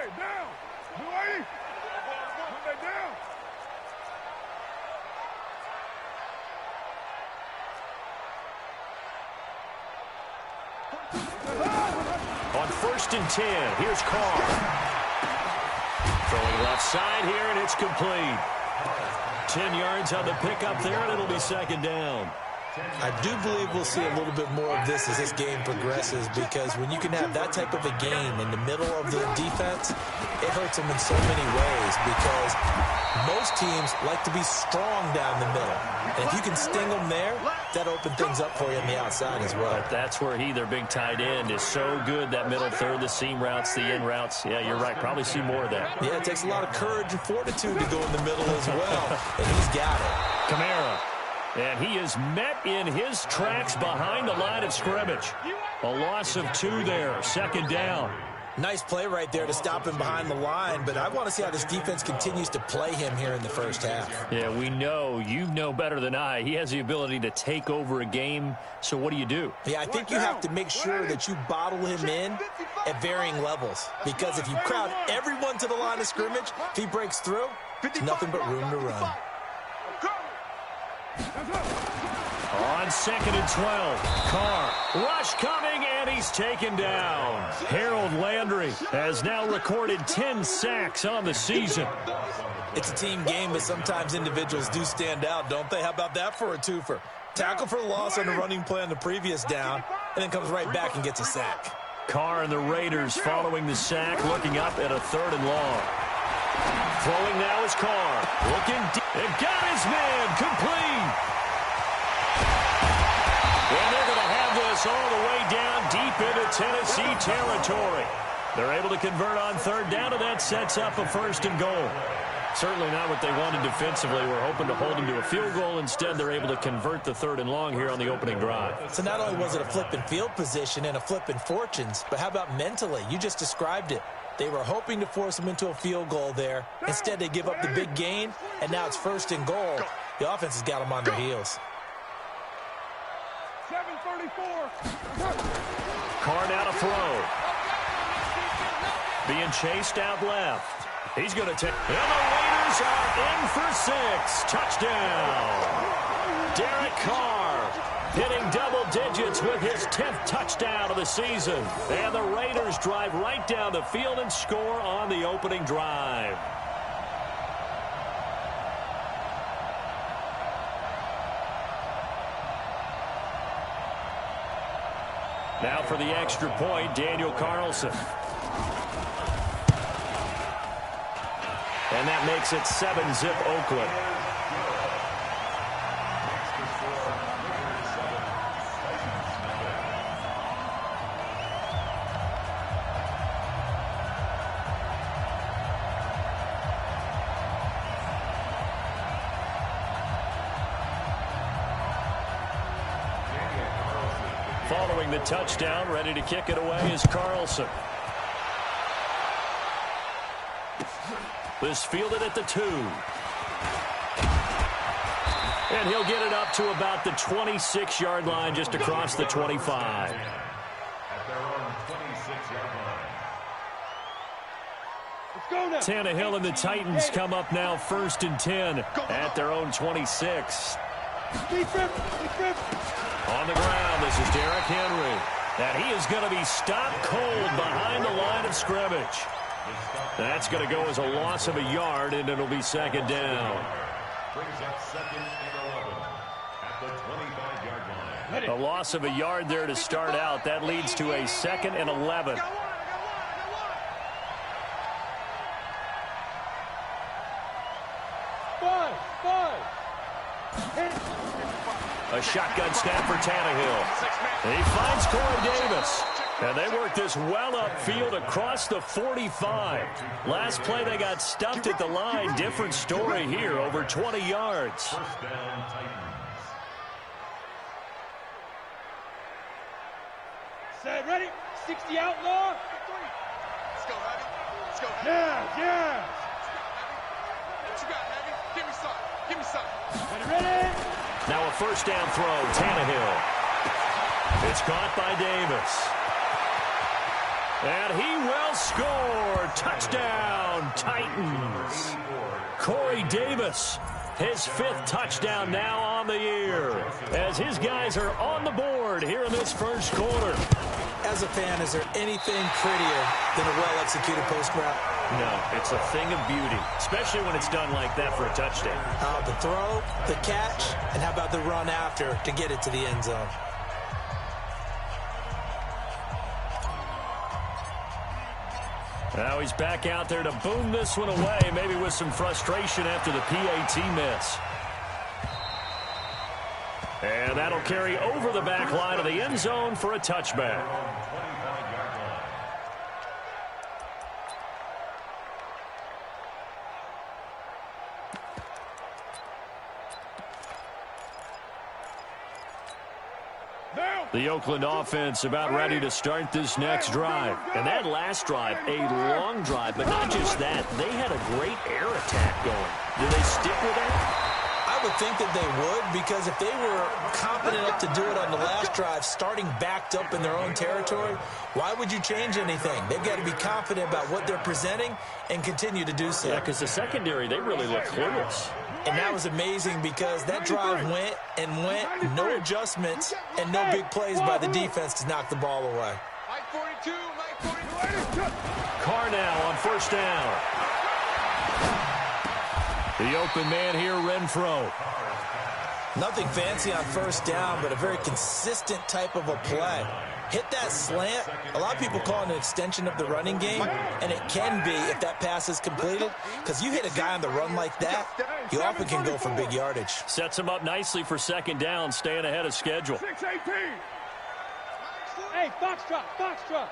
On 1st and 10, here's Carr. Throwing left side here, and it's complete. 10 yards on the pickup there, and it'll be 2nd down. I do believe we'll see a little bit more of this as this game progresses, because when you can have that type of a game in the middle of the defense, it hurts them in so many ways, because most teams like to be strong down the middle. And if you can sting them there, that opens things up for you on the outside as well. But that's where their big tight end, is so good, that middle third, the seam routes, the in routes. Yeah, you're right. Probably see more of that. Yeah, it takes a lot of courage and fortitude to go in the middle as well, and he's got it. Kamara. And he is met in his tracks behind the line of scrimmage. A loss of 2 there, 2nd down. Nice play right there to stop him behind the line, but I want to see how this defense continues to play him here in the first half. Yeah, we know. You know better than I. He has the ability to take over a game, so what do you do? Yeah, I think you have to make sure that you bottle him in at varying levels, because if you crowd everyone to the line of scrimmage, if he breaks through, it's nothing but room to run. On 2nd and 12, Carr, rush coming, and he's taken down. Harold Landry has now recorded 10 sacks on the season. It's a team game, but sometimes individuals do stand out, don't they? How about that for a twofer? Tackle for the loss on the running play on the previous down, and then comes right back and gets a sack. Carr and the Raiders following the sack, looking up at a 3rd and long. Throwing now is Carr. Looking deep. It got his man. Complete. And they're going to have this all the way down deep into Tennessee territory. They're able to convert on 3rd down, and that sets up a 1st and goal. Certainly not what they wanted defensively. We're hoping to hold them to a field goal. Instead, they're able to convert the 3rd and long here on the opening drive. So not only was it a flipping field position and a flipping fortunes, but how about mentally? You just described it. They were hoping to force them into a field goal there. Instead, they give up the big gain, and now it's 1st and goal. The offense has got them on their heels. 7:34. Carr now to throw. Being chased out left. He's going to take. And the Raiders are in for 6. Touchdown. Derek Carr hitting double digits with his 10th touchdown of the season. And the Raiders drive right down the field and score on the opening drive. Now for the extra point, Daniel Carlson. And that makes it 7-zip Oakland. Following the touchdown, ready to kick it away is Carlson. This fielded at the 2. And he'll get it up to about the 26-yard line, just across the 25. At their own 26-yard line. Let's go now. Tannehill and the Titans come up now 1st and 10 at their own 26. On the ground, this is Derrick Henry. And he is going to be stopped cold behind the line of scrimmage. That's going to go as a loss of a yard, and it'll be 2nd down. Brings up 2nd and 11 at the 25-yard line. A loss of a yard there to start out. That leads to a 2nd and 11. A shotgun snap for Tannehill. And he finds Corey Davis. And they work this well upfield across the 45. Last play they got stuffed at the line. Different story here, over 20 yards. 1st down, Titans. Set, ready? 60 outlaw. Let's go, Heavy. Let's go, Heavy. Yeah. What you got, Heavy? Give me some. Give me some. Ready? Now a 1st down throw, Tannehill. It's caught by Davis. And he will score. Touchdown, Titans. Corey Davis, his 5th touchdown now on the year, as his guys are on the board here in this first quarter. As a fan, is there anything prettier than a well-executed post route? No, it's a thing of beauty, especially when it's done like that for a touchdown. The throw, the catch, and how about the run after to get it to the end zone? Now he's back out there to boom this one away, maybe with some frustration after the PAT miss. And that'll carry over the back line of the end zone for a touchback. The Oakland offense about ready to start this next drive. And that last drive, a long drive, but not just that. They had a great air attack going. Do they stick with that? I would think that they would, because if they were confident enough to do it on the last drive, starting backed up in their own territory, why would you change anything? They've got to be confident about what they're presenting and continue to do so. Yeah, because the secondary, they really look clueless. And that was amazing because that drive went and went, no adjustments, and no big plays by the defense to knock the ball away. Mike 42, Mike 42. Carr now on first down. The open man here, Renfro. Nothing fancy on first down, but a very consistent type of a play. Hit that slant. A lot of people call it an extension of the running game, and it can be if that pass is completed, because you hit a guy on the run like that, you often can go for big yardage. Sets him up nicely for second down, staying ahead of schedule. 6-18. Hey, Foxtrot, Foxtrot.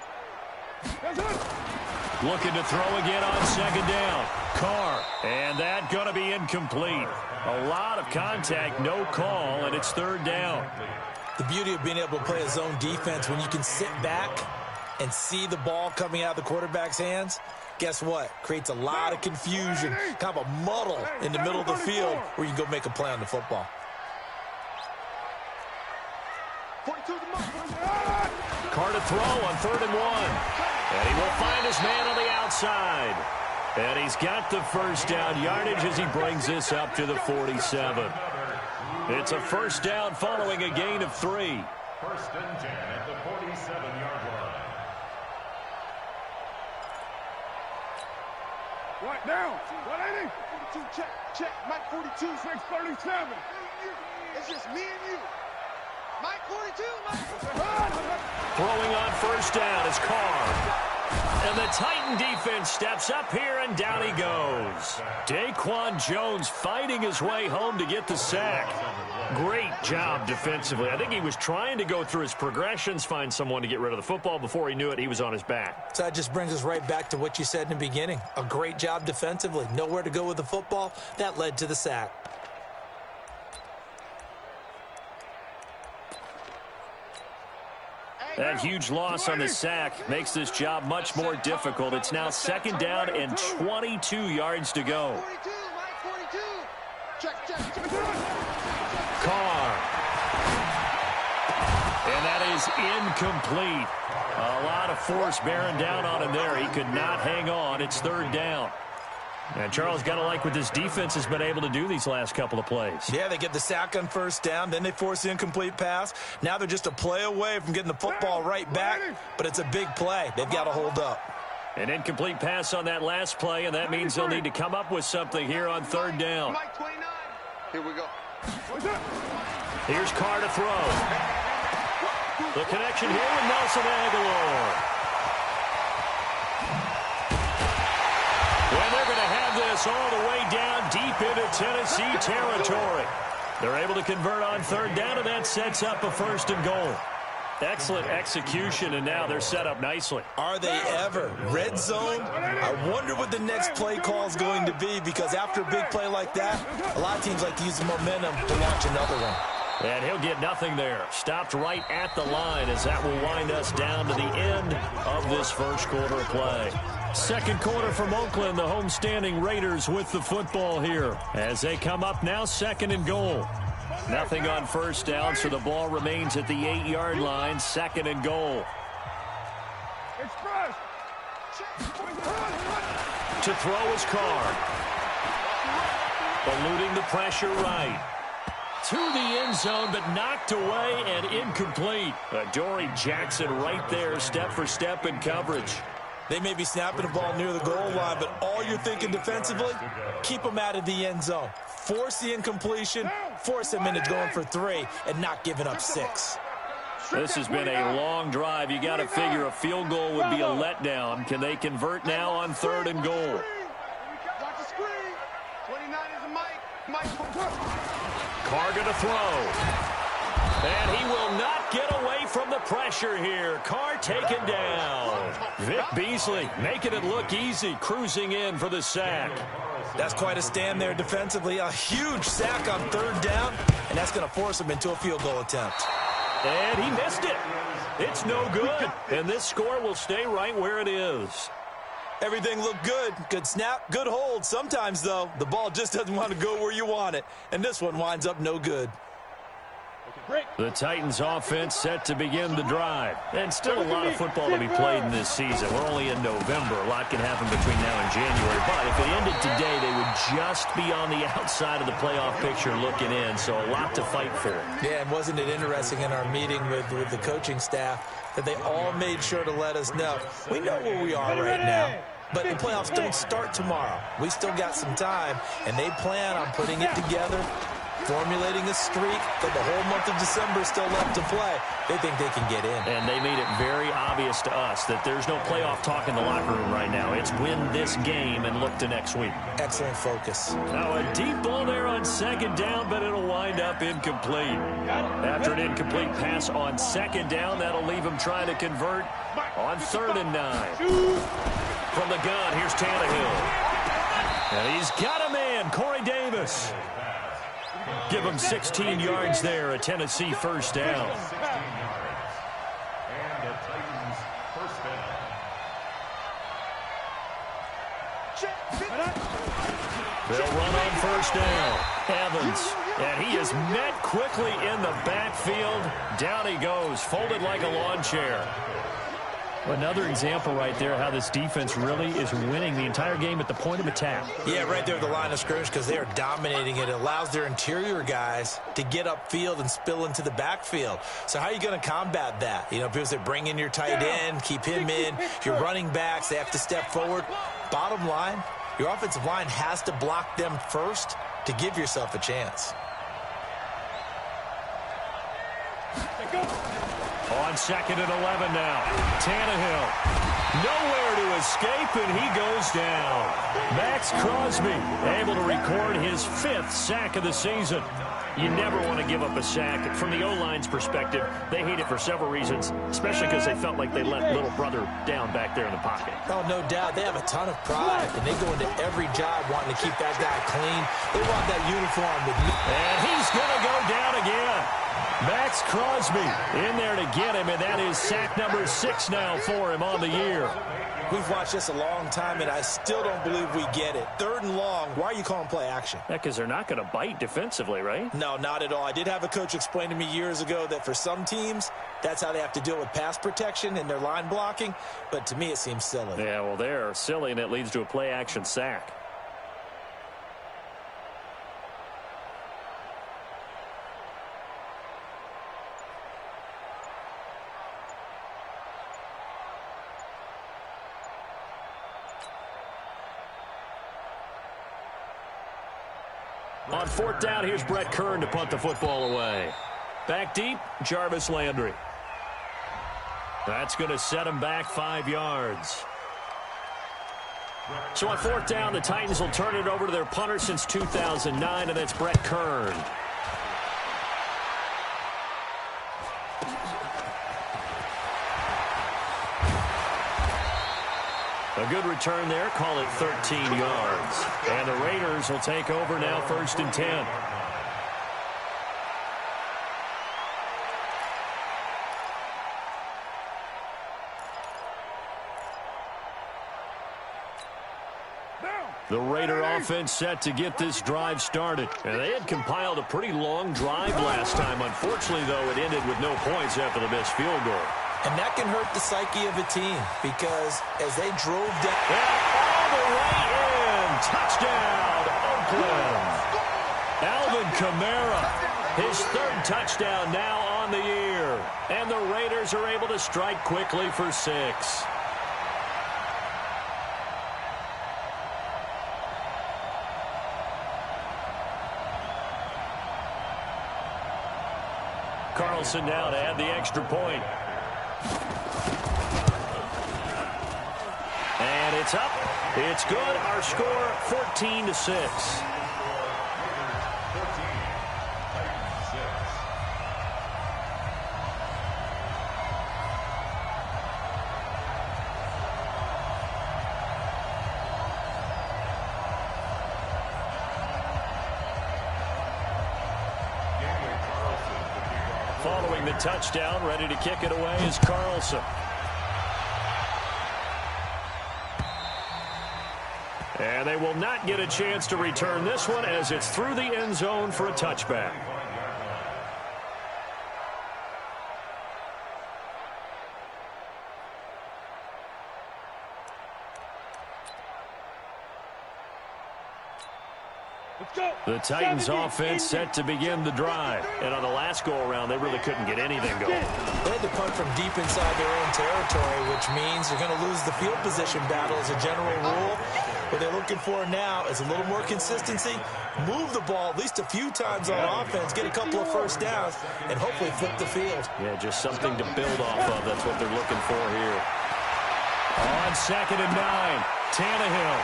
Looking to throw again on second down. Carr, and that going to be incomplete. A lot of contact, no call, and it's third down. The beauty of being able to play a zone defense when you can sit back and see the ball coming out of the quarterback's hands, guess what? Creates a lot of confusion, kind of a muddle in the middle of the field where you can go make a play on the football. 42 to Mike. Carr to throw on 3rd and 1. And he will find his man on the outside. And he's got the first down yardage as he brings this up to the 47. It's a first down following a gain of 3. 1st and 10 at the 47-yard line. Right down. 180. 42, check, check. Mike 42. 637. It's just me and you. Mike 42, Mike. Throwing on first down is Carr. And the Titan defense steps up here, and down he goes. Daquan Jones fighting his way home to get the sack. Great job defensively. I think he was trying to go through his progressions, find someone to get rid of the football. Before he knew it, he was on his back. So that just brings us right back to what you said in the beginning. A great job defensively. Nowhere to go with the football. That led to the sack. That huge loss on the sack makes this job much more difficult. It's now second down and 22 yards to go. 42, Mike 42. Check, check, check. Carr. And that is incomplete. A lot of force bearing down on him there. He could not hang on. It's third down. And Charles, got to like what this defense has been able to do these last couple of plays. Yeah, they get the sack on first down, then they force the incomplete pass. Now they're just a play away from getting the football right back, but it's a big play. They've got to hold up. An incomplete pass on that last play, and that means they'll need to come up with something here on third down. Mike 29. Here we go. Here's Carr to throw. The connection here with Nelson Aguilar. And they're going to have this all the way down deep into Tennessee territory. They're able to convert on third down, and that sets up a 1st and goal. Excellent execution, and now they're set up nicely. Are they ever? Red zone? I wonder what the next play call is going to be, because after a big play like that, a lot of teams like to use the momentum to launch another one. And he'll get nothing there. Stopped right at the line as that will wind us down to the end of this first quarter of play. Second quarter from Oakland, the homestanding Raiders with the football here as they come up now 2nd and goal. Nothing on first down, so the ball remains at the 8-yard line, 2nd and goal. Express. To throw his car. Eluding the pressure right. To the end zone, but knocked away and incomplete. Dory Jackson right there, step for step in coverage. They may be snapping the ball near the goal line, but all you're thinking defensively, keep them out of the end zone. Force the incompletion, force them into going for 3, and not giving up 6. This has been a long drive. You got to figure a field goal would be a letdown. Can they convert now on 3rd and goal? Watch the screen. 29 is a Mike. Carr going to throw. And he will not get away from the pressure here. Carr taken down. Vic Beasley making it look easy, cruising in for the sack. That's quite a stand there defensively. A huge sack on 3rd down, and that's going to force him into a field goal attempt. And he missed it. It's no good. And this score will stay right where it is. Everything looked good. Good snap, good hold. Sometimes, though, the ball just doesn't want to go where you want it. And this one winds up no good. The Titans offense set to begin the drive. And still a lot of football to be played in this season. We're only in November. A lot can happen between now and January. But if it ended today, they would just be on the outside of the playoff picture looking in. So a lot to fight for. Yeah, and wasn't it interesting in our meeting with the coaching staff that they all made sure to let us know, we know where we are right now, but the playoffs don't start tomorrow. We still got some time, and they plan on putting it together, formulating a streak that the whole month of December is still left to play. They think they can get in. And they made it very obvious to us that there's no playoff talk in the locker room right now. It's win this game and look to next week. Excellent focus. Now a deep ball there on 2nd down, but it'll wind up incomplete. After an incomplete pass on 2nd down, that'll leave him trying to convert on 3rd and 9. From the gun, here's Tannehill. And he's got a man, Corey Davis. Give him 16 yards there, a Tennessee 1st down. And the Titans first down. They'll run on 1st down. Evans, and he is met quickly in the backfield. Down he goes, folded like a lawn chair. Another example right there how this defense really is winning the entire game at the point of attack. Yeah, right there at the line of scrimmage because they are dominating it. It allows their interior guys to get upfield and spill into the backfield. So how are you going to combat that? You know, people say bring in your tight end, keep him in. Your running backs, they have to step forward. Bottom line, your offensive line has to block them first to give yourself a chance. On 2nd and 11 now. Tannehill. Nowhere to escape, and he goes down. Max Crosby able to record his 5th sack of the season. You never want to give up a sack. From the O-line's perspective, they hate it for several reasons, especially because they felt like they let little brother down back there in the pocket. Oh, no doubt. They have a ton of pride, and they go into every job wanting to keep that guy clean. They want that uniform. And he's going to go down again. Max Crosby in there to get him, and that is sack number 6 now for him on the year. We've watched this a long time, and I still don't believe we get it. 3rd and long, why are you calling play action? Because they're not going to bite defensively, right? No, not at all. I did have a coach explain to me years ago that for some teams, that's how they have to deal with pass protection and their line blocking, but to me it seems silly. Yeah, well, they're silly, and it leads to a play action sack. On 4th down, here's Brett Kern to punt the football away. Back deep, Jarvis Landry. That's going to set him back 5 yards. So on 4th down, the Titans will turn it over to their punter since 2009, and that's Brett Kern. A good return there, call it 13 yards. And the Raiders will take over now 1st and 10. The Raider offense set to get this drive started. And they had compiled a pretty long drive last time. Unfortunately, though, it ended with no points after the missed field goal. And that can hurt the psyche of a team because as they drove down... all the way in. Touchdown, Oakland. Alvin Kamara, his third touchdown now on the year. And the Raiders are able to strike quickly for 6. Carlson now to add the extra point. And it's up. It's good. Our score 14-6. Following the touchdown, ready to kick it away is Carlson. And they will not get a chance to return this one as it's through the end zone for a touchback. The Titans offense set to begin the drive. And on the last go-around, they really couldn't get anything going. They had to punt from deep inside their own territory, which means you're going to lose the field position battle as a general rule. What they're looking for now is a little more consistency, move the ball at least a few times on offense, get a couple of first downs, and hopefully flip the field. Yeah, just something to build off of. That's what they're looking for here. On 2nd and 9, Tannehill.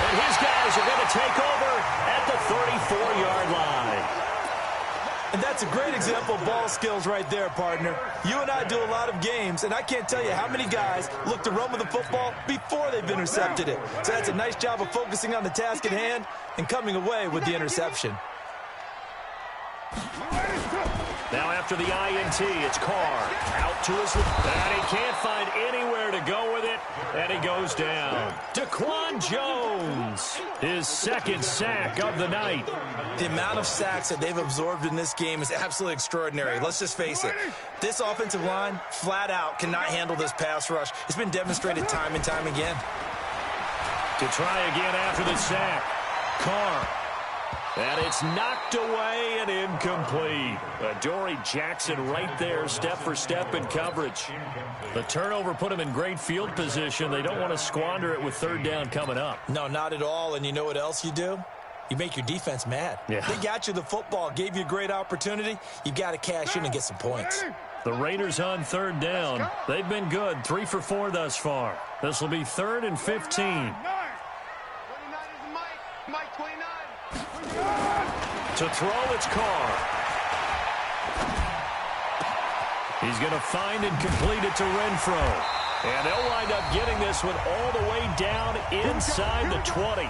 And his guys are going to take over at the 34-yard line. And that's a great example of ball skills right there, partner. You and I do a lot of games, and I can't tell you how many guys look to run with the football before they've intercepted it. So that's a nice job of focusing on the task at hand and coming away with the interception. Now after the INT, it's Carr out to his left. And he can't find anywhere to go with it, and he goes down. Daquan Jones, his second sack of the night. The amount of sacks that they've absorbed in this game is absolutely extraordinary. Let's just face it. This offensive line, flat out, cannot handle this pass rush. It's been demonstrated time and time again. To try again after the sack, Carr. And it's knocked away and incomplete. Adoree Jackson right there, step for step in coverage. The turnover put him in great field position. They don't want to squander it with 3rd down coming up. No, not at all. And you know what else you do? You make your defense mad. Yeah. They got you the football, gave you a great opportunity. You got to cash in and get some points. The Raiders on 3rd down. They've been good, 3 for 4 thus far. This will be 3rd and 15. 29 is Mike 29. To throw, it's Carr. He's going to find and complete it to Renfro. And they'll wind up getting this one all the way down inside the 20.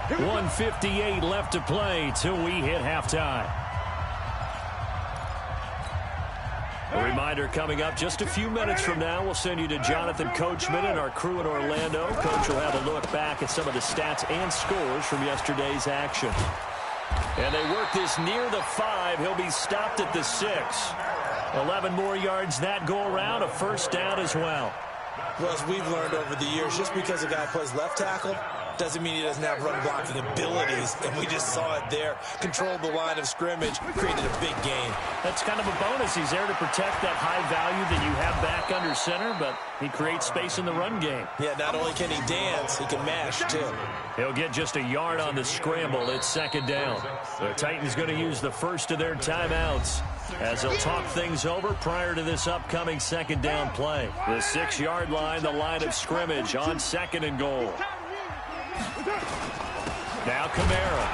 1:58 left to play till we hit halftime. A reminder coming up just a few minutes from now, we'll send you to Jonathan Coachman and our crew in Orlando. Coach will have a look back at some of the stats and scores from yesterday's action. And they work this near the 5. He'll be stopped at the 6. 11 more yards that go around, a first down as well. Well, as we've learned over the years, just because a guy plays left tackle doesn't mean he doesn't have run blocking abilities, and we just saw it there. Controlled the line of scrimmage, created a big gain. That's kind of a bonus. He's there to protect that high value that you have back under center, but he creates space in the run game. Yeah, not only can he dance, he can mash, too. He'll get just a yard on the scramble. It's 2nd down. The Titans going to use the first of their timeouts as they'll talk things over prior to this upcoming 2nd down play. The 6-yard line, the line of scrimmage on 2nd and goal. Now Kamara.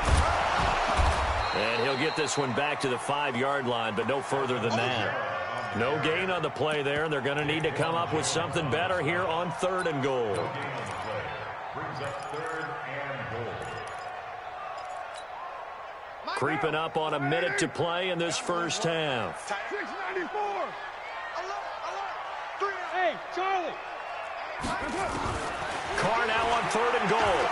And he'll get this one back to the 5-yard line, but no further than that. No gain on the play there, and they're going to need to come up with something better here on 3rd and goal. Brings up 3rd and goal. Creeping up on a minute to play in this first half. 694. Hey, Charlie. Carr now on 3rd and goal.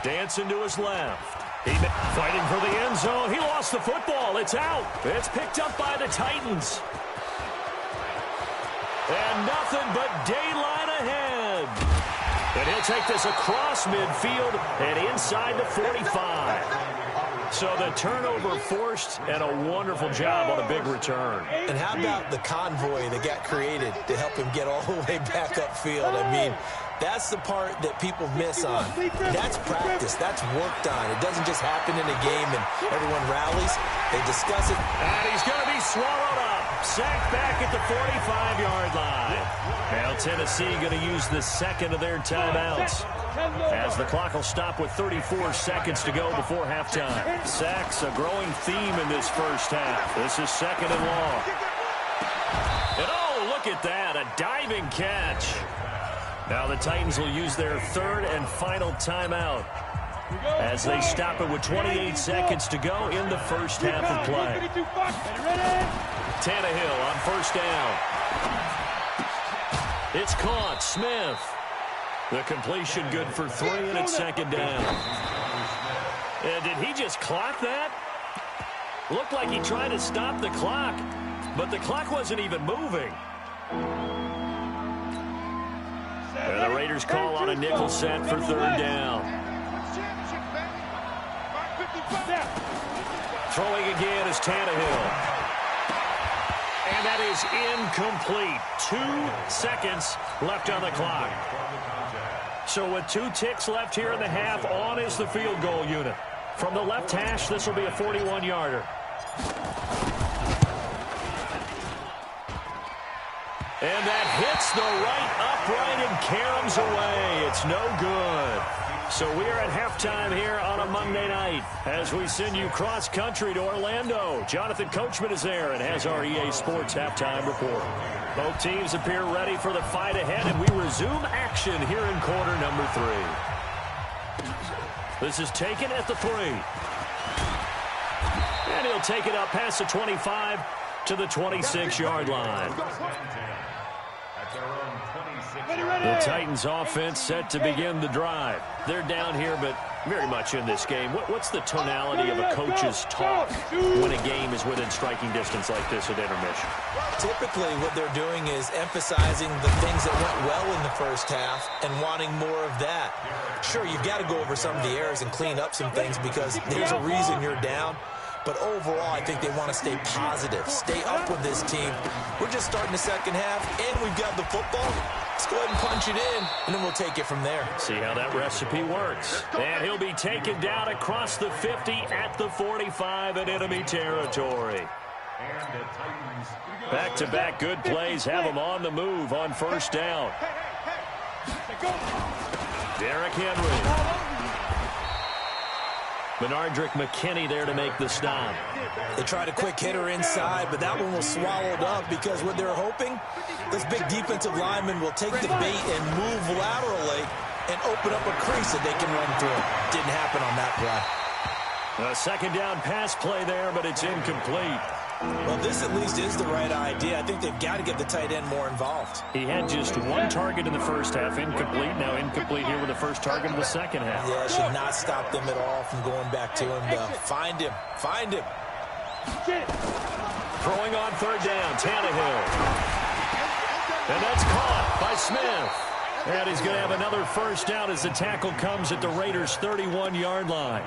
Dancing to his left. Fighting for the end zone. He lost the football. It's out. It's picked up by the Titans. And nothing but daylight ahead. And he'll take this across midfield and inside the 45. So the turnover forced and a wonderful job on a big return. And how about the convoy that got created to help him get all the way back upfield? I mean, that's the part that people miss on. That's practice. That's worked on. It doesn't just happen in a game and everyone rallies. They discuss it. And he's going to be swallowed up. Sacked back at the 45-yard line. Now Tennessee going to use the second of their timeouts, as the clock will stop with 34 seconds to go before halftime. Sacks, a growing theme in this first half. This is second and long. And oh, look at that, a diving catch. Now the Titans will use their third and final timeout as they stop it with 28 seconds to go in the first half of play. Tannehill on first down. It's caught. Smith. The completion good for 3, and it's second down. And did he just clock that? Looked like he tried to stop the clock, but the clock wasn't even moving. And the Raiders call on a nickel set for third down. Throwing again is Tannehill. And that is incomplete. 2 seconds left on the clock. So with 2 ticks left here in the half, on is the field goal unit. From the left hash, this will be a 41-yarder. And that hits the right upright and caroms away. It's no good. So we are at halftime here on a Monday night as we send you cross-country to Orlando. Jonathan Coachman is there and has our EA Sports halftime report. Both teams appear ready for the fight ahead, and we resume action here in quarter number 3. This is taken at the 3. And he'll take it up past the 25 to the 26-yard line. The Titans offense set to begin the drive. They're down here, but very much in this game. What's the tonality of a coach's talk when a game is within striking distance like this at intermission? Typically, what they're doing is emphasizing the things that went well in the first half and wanting more of that. Sure, you've got to go over some of the errors and clean up some things because there's a reason you're down. But overall, I think they want to stay positive, stay up with this team. We're just starting the second half, and we've got the football. Let's go ahead and punch it in, and then we'll take it from there. See how that recipe works. And he'll be taken down across the 50 at the 45 in enemy territory. Back-to-back good plays have him on the move on first down. Derrick Henry. Benardrick McKinney there to make the stop. They tried a quick hitter inside, but that one was swallowed up because what they're hoping, this big defensive lineman will take the bait and move laterally and open up a crease that they can run through. Didn't happen on that play. A second down pass play there, but it's incomplete. Well, this at least is the right idea. I think they've got to get the tight end more involved. He had just 1 target in the first half, incomplete. Now incomplete here with the first target of the second half. Yeah, should not stop them at all from going back to him. Find him. Find him. Throwing on third down, Tannehill. And that's caught by Smith. And he's going to have another first down as the tackle comes at the Raiders' 31-yard line.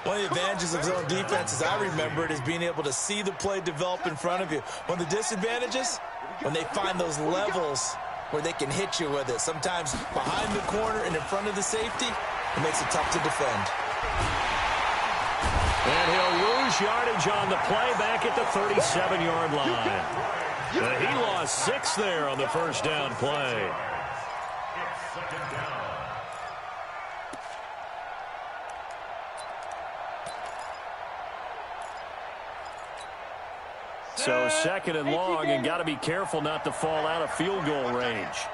One of the advantages of zone defense, as I remember it, is being able to see the play develop in front of you. One of the disadvantages, when they find those levels where they can hit you with it. Sometimes behind the corner and in front of the safety, it makes it tough to defend. And he'll lose yardage on the play back at the 37-yard line. He lost 6 there on the first down play. So second and long, and got to be careful not to fall out of field goal range.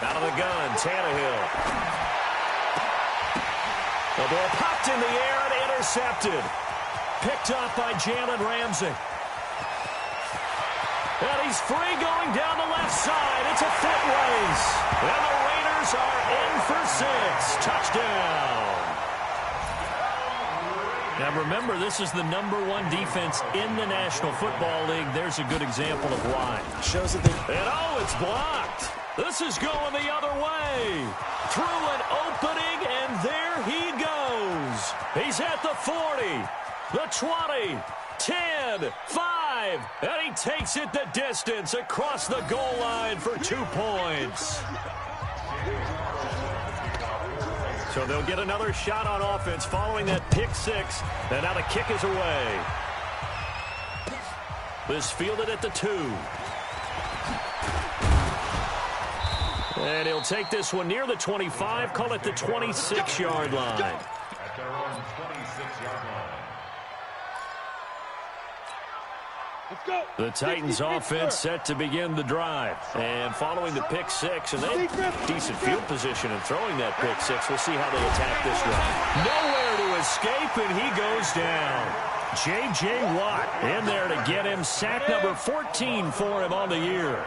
Out of the gun, Tannehill. The ball popped in the air and intercepted. Picked up by Jalen Ramsey. And he's free going down the left side. It's a foot race. And the Raiders are in for 6. Touchdown. Now remember, this is the #1 defense in the National Football League. There's a good example of why. Shows that they... And oh, it's blocked. This is going the other way. Through an opening, and there he goes. He's at the 40, the 20, 10, 5, and he takes it the distance across the goal line for 2 points. So they'll get another shot on offense following that pick 6, and now the kick is away. This fielded at the 2. And he'll take this one near the 25, call it the 26-yard line. At their own 26-yard line. Let's go. The Titans offense set to begin the drive. And following the pick 6, and they have decent field position in throwing that pick 6. We'll see how they attack this drive. Nowhere to escape, and he goes down. J.J. Watt in there to get him sack number 14 for him on the year.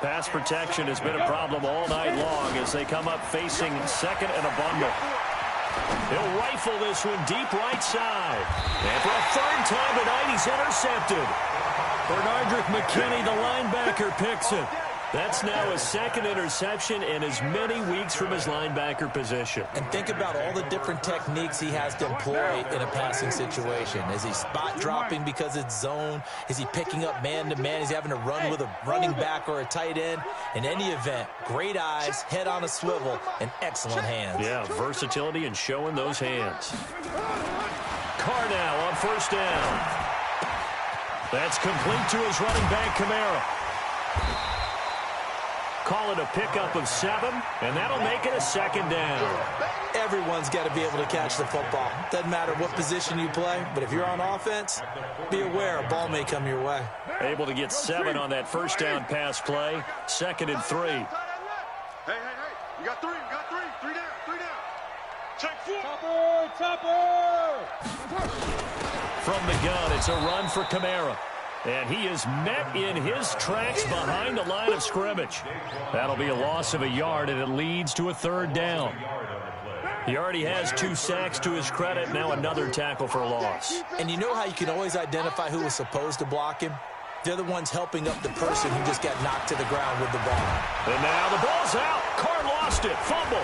Pass protection has been a problem all night long as they come up facing second and a bundle. He'll rifle this one deep right side. And for a third time tonight, he's intercepted. Bernardrick McKinney, the linebacker, picks it. That's now his second interception in as many weeks from his linebacker position. And think about all the different techniques he has to employ in a passing situation. Is he spot dropping because it's zone? Is he picking up man-to-man? Is he having to run with a running back or a tight end? In any event, great eyes, head on a swivel, and excellent hands. Yeah, versatility and showing those hands. Carr now on first down. That's complete to his running back, Kamara. Call it a pickup of 7, and that'll make it a second down. Everyone's got to be able to catch the football. Doesn't matter what position you play, but if you're on offense, be aware a ball may come your way. Able to get 7 on that first down pass play. 2nd and 3. Hey, you got 3, three down. Check 4. Topper. From the gun, it's a run for Kamara. And he is met in his tracks behind the line of scrimmage. That'll be a loss of a yard, and it leads to a 3rd down. He already has 2 sacks to his credit. Now another tackle for a loss. And you know how you can always identify who was supposed to block him? They're the ones helping up the person who just got knocked to the ground with the ball. And now the ball's out. Carr lost it. Fumble.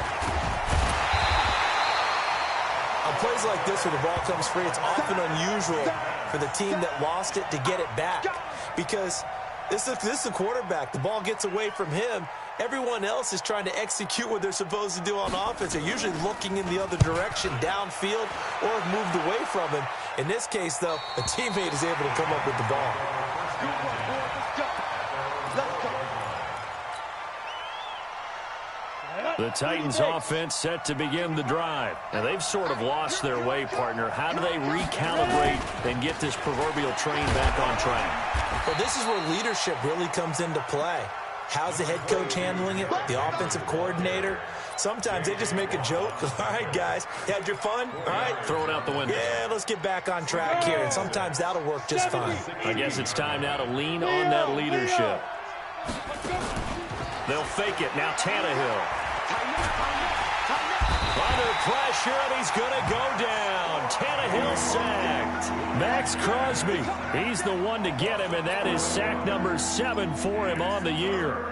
On plays like this where the ball comes free, it's often unusual for the team that lost it to get it back, because this is the quarterback. The ball gets away from him. Everyone else is trying to execute what they're supposed to do on offense. They're usually looking in the other direction, downfield, or have moved away from him. In this case, though, a teammate is able to come up with the ball. The Titans offense set to begin the drive. And they've sort of lost their way, partner. How do they recalibrate and get this proverbial train back on track? Well, this is where leadership really comes into play. How's the head coach handling it? The offensive coordinator? Sometimes they just make a joke. All right, guys, you had your fun? All right. Throw it out the window. Yeah, let's get back on track here. And sometimes that'll work just fine. I guess it's time now to lean on that leadership. They'll fake it. Now Tannehill. Under pressure, and he's going to go down. Tannehill sacked. Max Crosby, he's the one to get him, and that is sack number 7 for him on the year.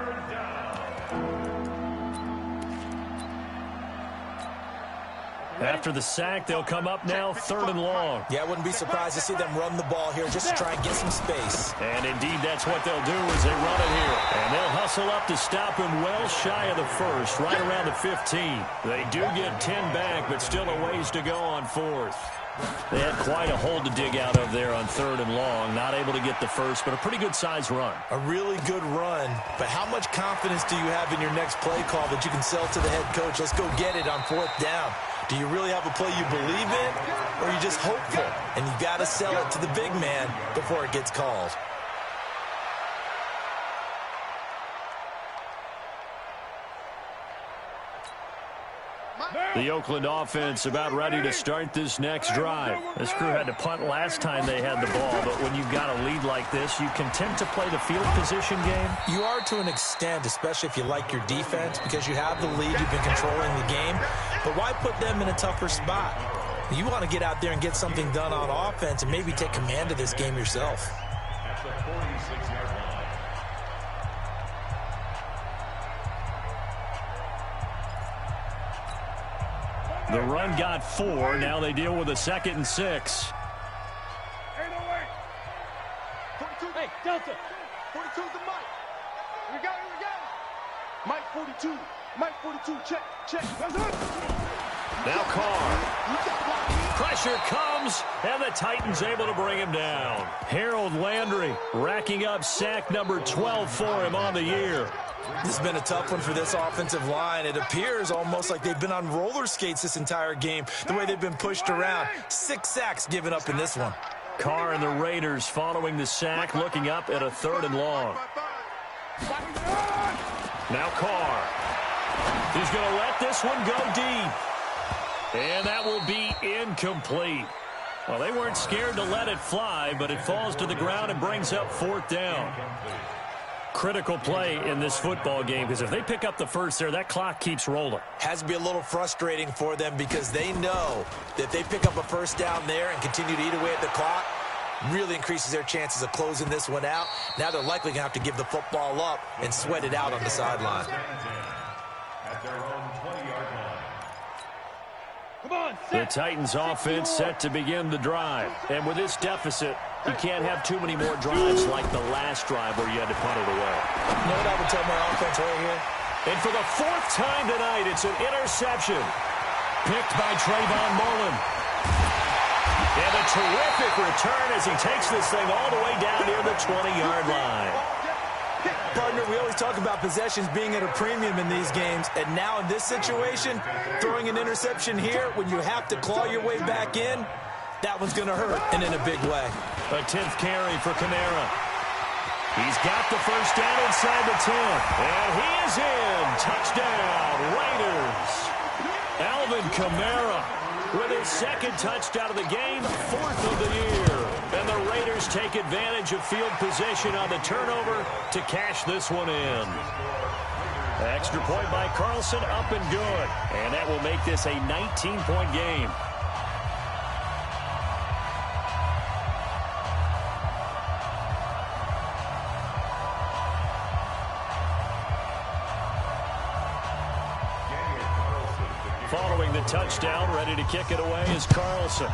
After the sack, they'll come up now 3rd and long. Yeah, I wouldn't be surprised to see them run the ball here just to try and get some space. And indeed, that's what they'll do as they run it here. And they'll hustle up to stop him well shy of the 1st, right around the 15. They do get 10 back, but still a ways to go on 4th. They had quite a hole to dig out of there on 3rd and long. Not able to get the 1st, but a pretty good-sized run. A really good run. But how much confidence do you have in your next play call that you can sell to the head coach? Let's go get it on 4th down. Do you really have a play you believe in, or are you just hopeful? And you got to sell it to the big man before it gets called. The Oakland offense about ready to start this next drive. This crew had to punt last time they had the ball, but when you've got a lead like this, you content to play the field position game? You are to an extent, especially if you like your defense, because you have the lead, you've been controlling the game. But why put them in a tougher spot? You want to get out there and get something done on offense and maybe take command of this game yourself. At the 46-yard line. The run got 4. Now they deal with a 2nd and 6. Hey, Delta. 42 is the mic. Here we go. Mike 42. Mike 42. Check. Now Carr. Pressure comes, and the Titans able to bring him down. Harold Landry racking up sack number 12 for him on the year. This has been a tough one for this offensive line. It appears almost like they've been on roller skates this entire game, the way they've been pushed around. 6 sacks given up in this one. Carr and the Raiders following the sack, looking up at a 3rd and long. Now Carr. He's going to let this one go deep. And that will be incomplete. Well, they weren't scared to let it fly, but it falls to the ground and brings up 4th down. Critical play in this football game, because if they pick up the first there, that clock keeps rolling. Has to be a little frustrating for them because they know that they pick up a first down there and continue to eat away at the clock, really increases their chances of closing this one out. Now they're likely going to have to give the football up and sweat it out on the sideline. At their own 20-yard line. Come on, The Titans offense set to begin the drive. And with this deficit, you can't have too many more drives like the last drive where you had to punt it away. You know what I would tell my offense right here? And for the 4th time tonight, it's an interception. Picked by Trayvon Mullen. And a terrific return as he takes this thing all the way down near the 20-yard line. Partner, we always talk about possessions being at a premium in these games, and now in this situation, throwing an interception here when you have to claw your way back in, that one's going to hurt, and in a big way. A 10th carry for Kamara. He's got the first down inside the 10. And he is in. Touchdown, Raiders. Alvin Kamara with his 2nd touchdown of the game, 4th of the year. And the Raiders take advantage of field position on the turnover to cash this one in. Extra point by Carlson, up and good. And that will make this a 19-point game. Following the touchdown, ready to kick it away is Carlson.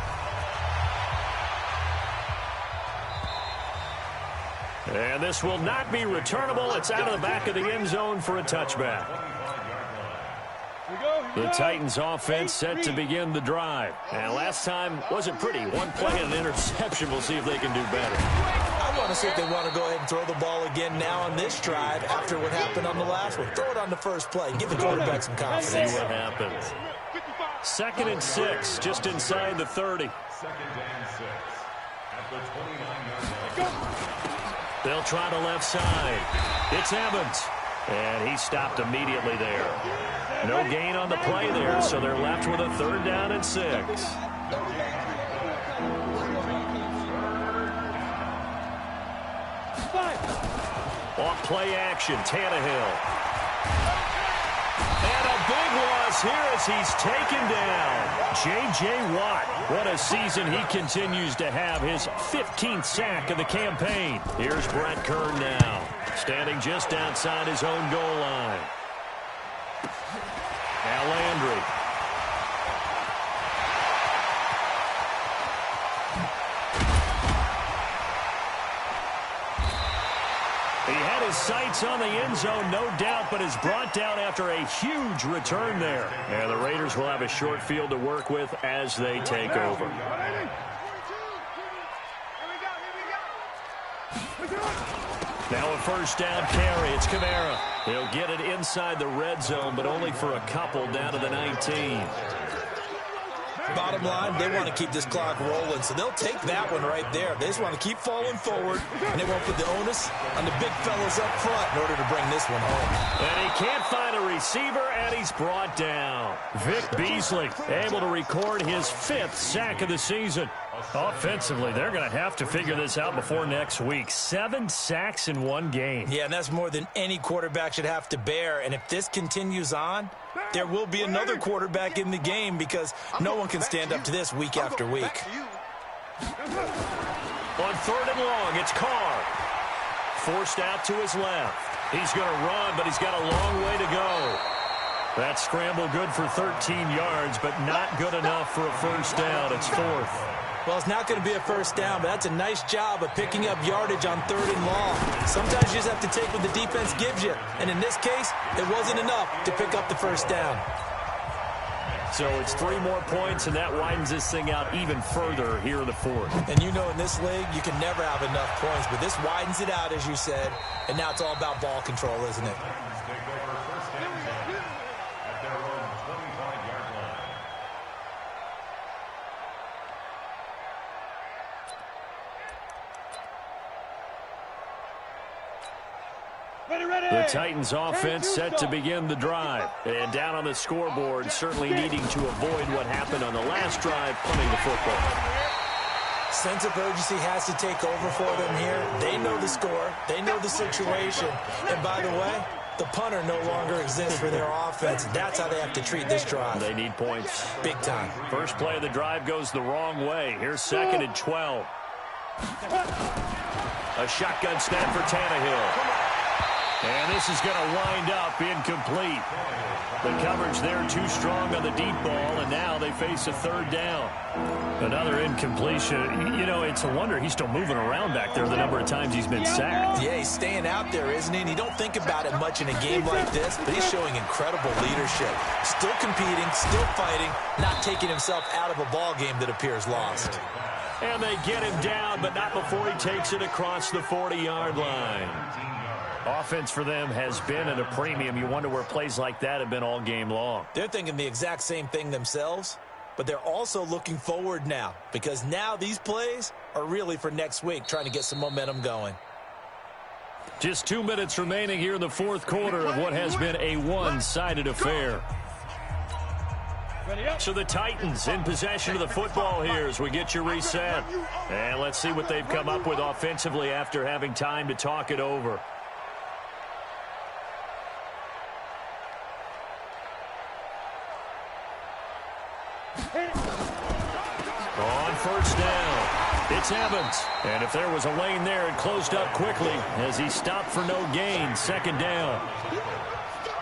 And this will not be returnable. It's out of the back of the end zone for a touchback. The Titans offense set to begin the drive. And last time wasn't pretty. One play and an interception. We'll see if they can do better. I want to see if they want to go ahead and throw the ball again now on this drive after what happened on the last one. Throw it on the first play. Give the quarterback some confidence. See what happens. 2nd and 6, just inside the 30. 2nd and 6. At the 29-yard line. They'll try the left side. It's Evans. And he stopped immediately there. No gain on the play there, so they're left with a 3rd down and 6. Off play action, Tannehill. And a big loss here as he's taken down. J.J. Watt, what a season he continues to have, his 15th sack of the campaign. Here's Brett Kern now, standing just outside his own goal line. Now Landry. He had his sights on the end zone, no doubt, but is brought down after a huge return there. And the Raiders will have a short field to work with as they take over. Now a first down carry. It's Kamara. He'll get it inside the red zone, but only for a couple down to the 19. Bottom line, they want to keep this clock rolling, so they'll take that one right there. They just want to keep falling forward, and they won't put the onus on the big fellas up front in order to bring this one home. And he can't find a receiver, and he's brought down. Vic Beasley able to record his 5th sack of the season. Offensively, they're going to have to figure this out before next week. 7 sacks in one game. Yeah, and that's more than any quarterback should have to bear. And if this continues on, there will be another quarterback in the game because no one can stand up to this week after week. On 3rd and long, it's Carr. Forced out to his left. He's going to run, but he's got a long way to go. That scramble good for 13 yards, but not good enough for a first down. It's 4th. Well, it's not going to be a first down, but that's a nice job of picking up yardage on 3rd and long. Sometimes you just have to take what the defense gives you. And in this case, it wasn't enough to pick up the first down. So it's 3 more points, and that widens this thing out even further here in the 4th. And you know in this league, you can never have enough points, but this widens it out, as you said. And now it's all about ball control, isn't it? The Titans offense set to begin the drive. And down on the scoreboard, certainly needing to avoid what happened on the last drive, punting the football. Sense of urgency has to take over for them here. They know the score. They know the situation. And by the way, the punter no longer exists for their offense. That's how they have to treat this drive. They need points. Big time. First play of the drive goes the wrong way. Here's 2nd and 12. A shotgun snap for Tannehill. And this is going to wind up incomplete. The coverage there too strong on the deep ball, and now they face a 3rd down. Another incompletion. You know, it's a wonder he's still moving around back there the number of times he's been sacked. Yeah, he's staying out there, isn't he? And you don't think about it much in a game like this, but he's showing incredible leadership. Still competing, still fighting, not taking himself out of a ball game that appears lost. And they get him down, but not before he takes it across the 40-yard line. Offense for them has been at a premium. You wonder where plays like that have been all game long. They're thinking the exact same thing themselves, but they're also looking forward now because now these plays are really for next week, trying to get some momentum going. Just 2 minutes remaining here in the 4th quarter of what has been a one-sided affair. So the Titans in possession of the football here as we get you reset. And let's see what they've come up with offensively after having time to talk it over. On 1st down, it's Evans. And if there was a lane there, it closed up quickly as he stopped for no gain. 2nd down.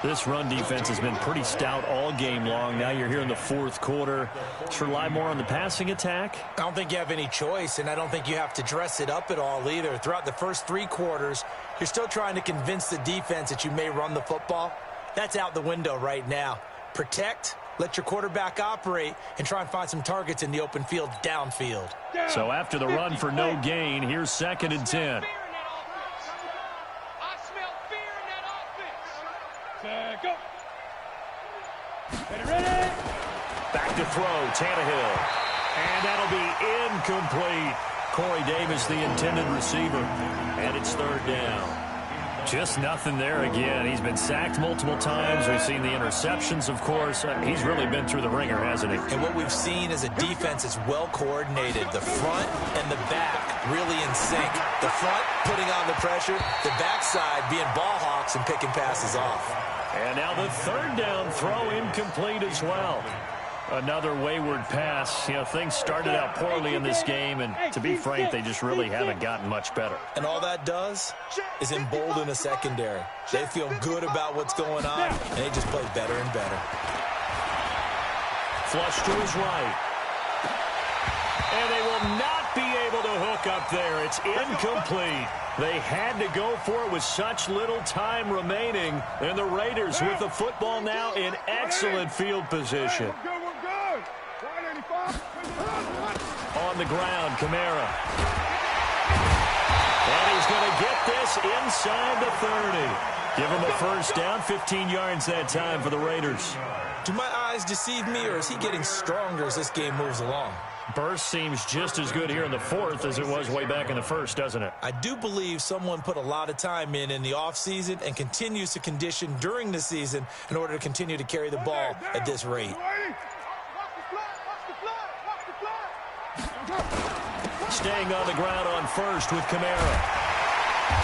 This run defense has been pretty stout all game long. Now you're here in the 4th quarter. Let's rely more on the passing attack. I don't think you have any choice, and I don't think you have to dress it up at all either. Throughout the first 3 quarters, you're still trying to convince the defense that you may run the football. That's out the window right now. Protect, let your quarterback operate, and try and find some targets in the open field downfield. So after the run for no gain, here's 2nd and 10. Go. Ready. Back to throw, Tannehill. And that'll be incomplete. Corey Davis, the intended receiver. And it's 3rd down. Just nothing there again. He's been sacked multiple times. We've seen the interceptions, of course. He's really been through the ringer, hasn't he? And what we've seen is a defense that's well coordinated. The front and the back really in sync. The front putting on the pressure. The backside being ball hawks and picking passes off. And now the 3rd down throw incomplete as well. Another wayward pass. You know, things started out poorly in this game, and to be frank, they just really haven't gotten much better. And all that does is embolden a secondary. They feel good about what's going on, and they just play better and better. Flush to his right. And they will not be able to hook up there. It's incomplete. They had to go for it with such little time remaining. And the Raiders with the football now in excellent field position. On the ground, Kamara. And he's going to get this inside the 30. Give him a first down, 15 yards that time for the Raiders. Do my eyes deceive me, or is he getting stronger as this game moves along? Burst seems just as good here in the fourth as it was way back in the first, doesn't it? I do believe someone put a lot of time in the offseason and continues to condition during the season in order to continue to carry the ball at this rate. Staying on the ground on first with Kamara.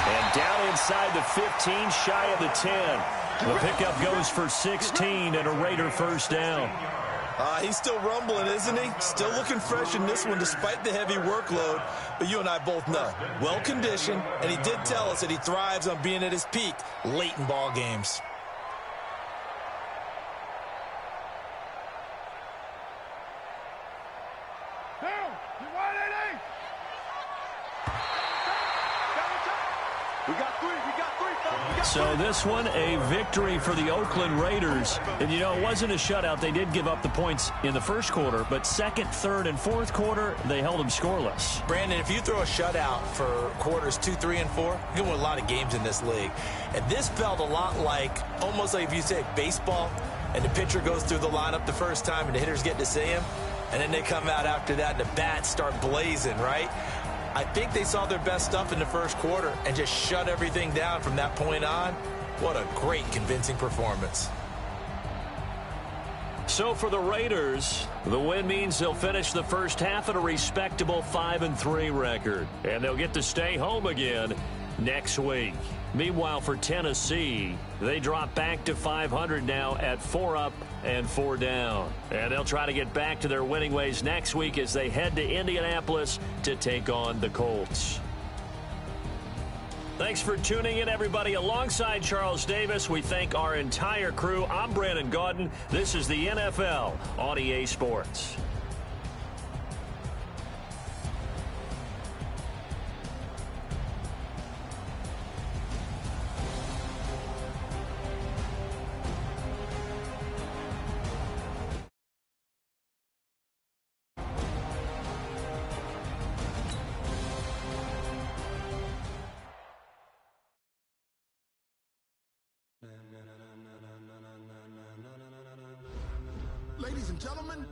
And down inside the 15, shy of the 10. The pickup goes for 16 and a Raider first down. He's still rumbling, isn't he? Still looking fresh in this one despite the heavy workload. But you and I both know, well-conditioned, and he did tell us that he thrives on being at his peak late in ball games. So this one, a victory for the Oakland Raiders. And, you know, it wasn't a shutout. They did give up the points in the first quarter, but second, third, and fourth quarter, they held them scoreless. Brandon, if you throw a shutout for quarters 2, 3, and 4, you can win a lot of games in this league. And this felt a lot like, almost like if you say baseball, and the pitcher goes through the lineup the first time and the hitters get to see him, and then they come out after that and the bats start blazing, right? I think they saw their best stuff in the first quarter and just shut everything down from that point on. What a great, convincing performance. So for the Raiders, the win means they'll finish the first half at a respectable 5-3 record. And they'll get to stay home again next week. Meanwhile, for Tennessee, they drop back to 500 now at 4 up and 4 down. And they'll try to get back to their winning ways next week as they head to Indianapolis to take on the Colts. Thanks for tuning in, everybody. Alongside Charles Davis, we thank our entire crew. I'm Brandon Gaudin. This is the NFL on EA Sports. Ladies and gentlemen,